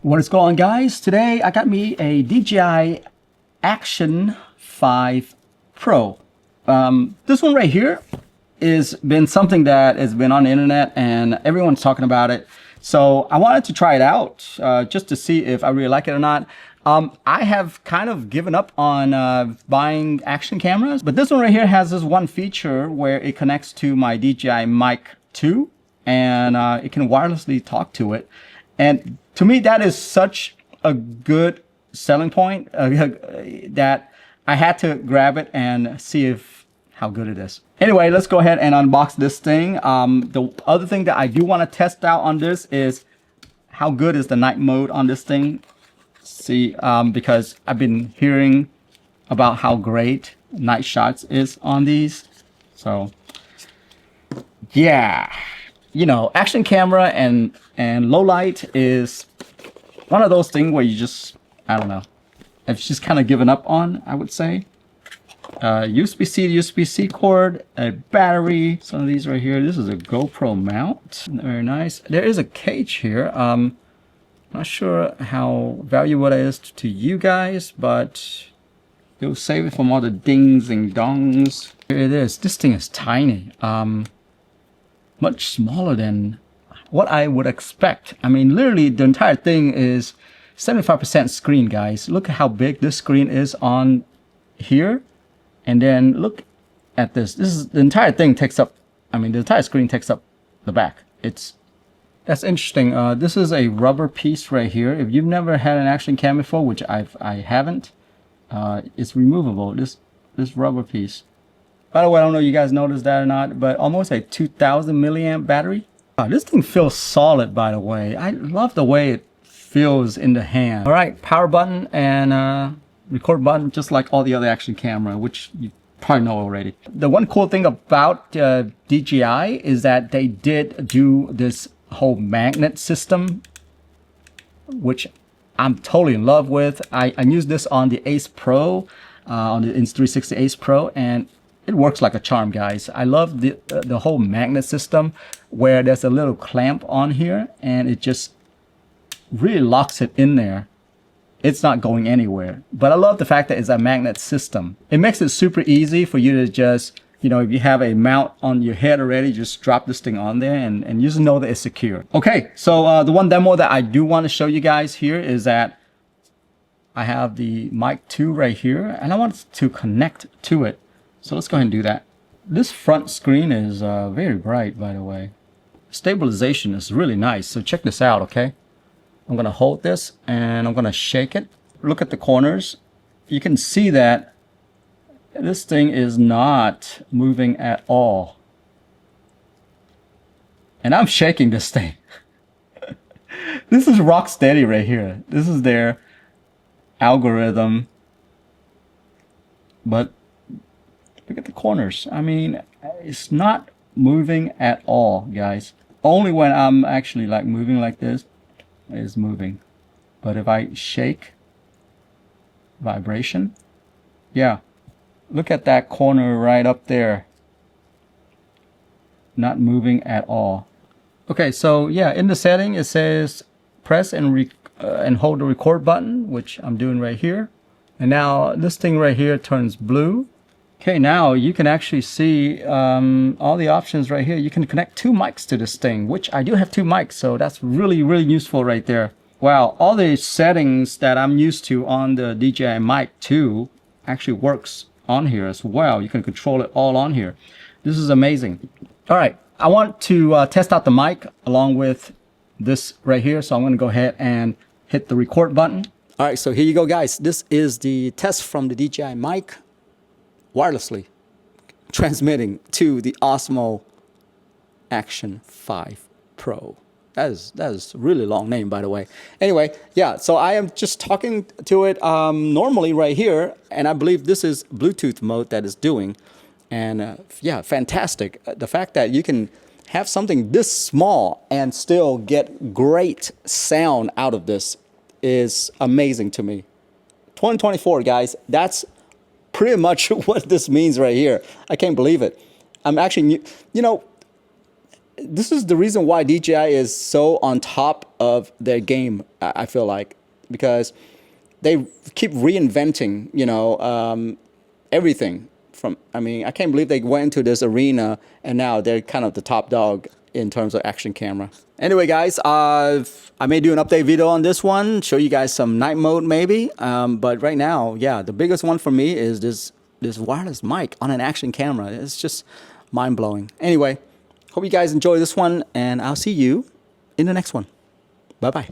What is going on, guys? Today I got me a DJI Action 5 Pro. This one right here has been something that has been on the internet and everyone's talking about it. So I wanted to try it out just to see if I really like it or not. I have kind of given up on buying action cameras, but this one right here has this one feature where it connects to my DJI Mic 2 and it can wirelessly talk to it. And to me, that is such a good selling point that I had to grab it and see how good it is. Anyway, let's go ahead and unbox this thing. The other thing that I do want to test out on this is how good is the night mode on this thing. See, because I've been hearing about how great night shots is on these. So, yeah. You know, action camera and low light is one of those things where you just, I don't know, I've just kind of given up on, I would say. USB-C to USB-C cord, a battery, some of these right here. This is a GoPro mount, very nice. There is a cage here. Not sure how valuable it is to you guys, but it'll save it from all the dings and dongs. Here it is. This thing is tiny. Much smaller than what I would expect. I mean, literally the entire thing is 75% screen, guys. Look at how big this screen is on here. And then look at this. This is the entire thing takes up, I mean, the entire screen takes up the back. That's interesting. This is a rubber piece right here. If you've never had an action cam before, which I haven't, it's removable, this rubber piece. By the way, I don't know if you guys noticed that or not, but almost a 2000 milliamp battery. This thing feels solid, by the way. I love the way it feels in the hand. All right, power button and record button, just like all the other action camera, which you probably know already. The one cool thing about DJI is that they did do this whole magnet system, which I'm totally in love with. I used this on the Ace Pro, on the Insta360 Ace Pro, and it works like a charm, guys. I love the whole magnet system where there's a little clamp on here and it just really locks it in there. It's not going anywhere. But I love the fact that it's a magnet system. It makes it super easy for you to just, you know, if you have a mount on your head already, just drop this thing on there and you just know that it's secure. Okay, so the one demo that I do want to show you guys here is that I have the Mic 2 right here and I want to connect to it. So let's go ahead and do that. This front screen is very bright, by the way. Stabilization is really nice. So check this out, okay? I'm gonna hold this and I'm gonna shake it. Look at the corners. You can see that this thing is not moving at all. And I'm shaking this thing. This is rock steady right here. This is their algorithm. But look at the corners. I mean, it's not moving at all, guys. Only when I'm actually like moving like this is moving. But if I shake, vibration, yeah. Look at that corner right up there. Not moving at all. Okay, so yeah, in the setting it says press and hold the record button, which I'm doing right here. And now this thing right here turns blue. Okay, now you can actually see all the options right here. You can connect two mics to this thing, which I do have two mics, so that's really, really useful right there. Wow, all the settings that I'm used to on the DJI Mic 2 actually works on here as well. You can control it all on here. This is amazing. All right, I want to test out the mic along with this right here, so I'm gonna go ahead and hit the record button. All right, so here you go, guys. This is the test from the DJI Mic. Wirelessly transmitting to the Osmo Action 5 Pro. That is a really long name, by the way. Anyway, yeah, so I am just talking to it normally right here, and I believe this is Bluetooth mode that is doing. And yeah, fantastic. The fact that you can have something this small and still get great sound out of this is amazing to me. 2024, guys, that's pretty much what this means right here. I can't believe it. I'm actually, you know, this is the reason why DJI is so on top of their game. I feel like, because they keep reinventing, everything. I mean, I can't believe they went into this arena and now they're kind of the top dog in terms of action camera. Anyway, guys, I may do an update video on this one, show you guys some night mode maybe. But right now, yeah, the biggest one for me is this wireless mic on an action camera. It's just mind blowing. Anyway, hope you guys enjoy this one, and I'll see you in the next one. Bye bye.